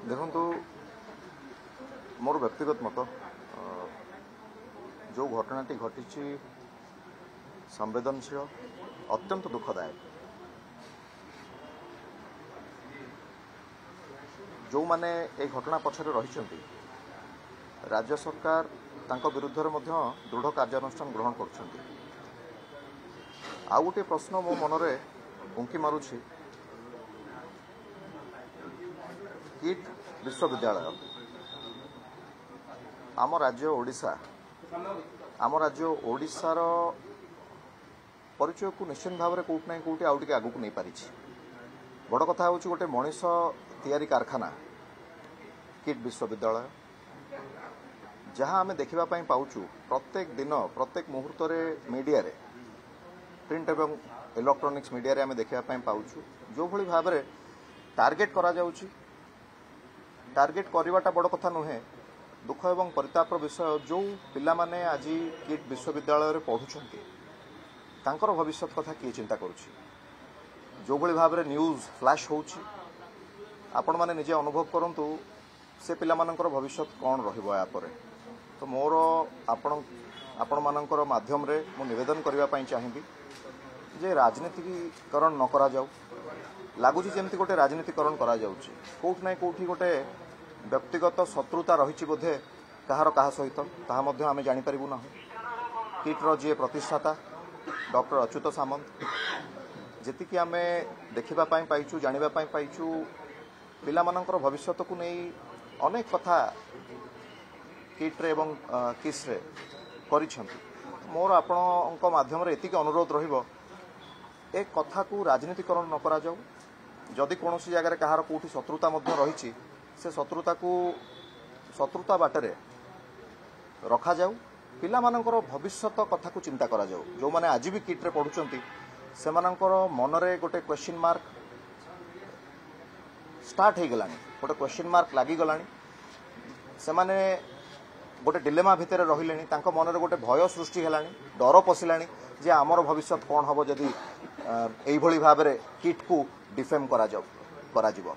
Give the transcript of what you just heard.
देखु मोर व्यक्तिगत मत जो घटनाटी घटी संवेदनशील अत्यंत दुखदायक। जो माने ए घटना पछरे रही राज्य सरकार तांको विरुद्ध दृढ़ कार्यानुष्ठान ग्रहण कर। गोटे प्रश्न मो मनरे उंकी मारुछि, किट विश्वविद्यालय आम राज्य ओडिशार परिचय को निश्चित भाव में कौट ना कौटी आउ टे आगू नहीं पारी। बड़ कथा हूँ गोटे मनीष तैयारी कारखाना किट विश्वविद्यालय जहाँ आम देखा पाऊँ प्रत्येक दिन प्रत्येक मुहूर्त मीडिया रे प्रिंट एवं इलेक्ट्रोनिक्स मीडिया रे आम देखा पाऊँ जो भली भाव में टार्गेट करा जाउची। टार्गेट करवाटा बड़ कथा नुहे, दुख एवं परितापर विषय जो पिला माने आज किट विश्वविद्यालय रे पढ़ुछंती तांकर भविष्य कथा किए चिंता करुछि। जो भली भाव में न्यूज फ्लैश होउछि आपण माने निजे अनुभव करंतु से पिला मानकर भविष्य कौन रहिबो या परे। तो मोर आपण मानकर माध्यम रे मु निवेदन करबा पई चाहिबी जे राजनीतिकरण न करा जाऊ। लगुच जमती गोटे राजनीतिकरण करा जाउछि, कोठ ना कोठी गोटे व्यक्तिगत शत्रुता रही बोधे कहार कहा सहित ताहा मध्य आमे जानि परिबु ना। किट्र जी प्रतिष्ठाता डॉक्टर अच्युत सामंत जेतिकी आमे देखिबा पई पाइछु जानिबा पई पाइछु पिला मानकर भविष्य को नहीं अनेक कथा किट्रे एवं किस्रे करिसेंती। मोर आपण माध्यम रे एतिक अनुरोध रहिबो ए कथा को राजनीतिकरण न करा जाऊ। जदि कौन जगार कहार कौटी शत्रुता रही से शत्रुता बाटरे रखा जाऊ। पिला मानकर भविष्यत कथा को चिंता करा जाऊ। जो माने आज भी किट्रे पढ़ुचंती से मानकर मनरे गोटे क्वेश्चन मार्क स्टार्ट हो गलानी, गोटे क्वेश्चन मार्क लागी गलानी। से माने गोटे डिलेमा भितर रहिले तांको मनरे गोटे भय सृष्टि हेलानी, डर पशिलानी जे आमर भविष्य कौन हम जदि एई भली भाबरे किट को डिफेम करा जाऊ करा जिवो।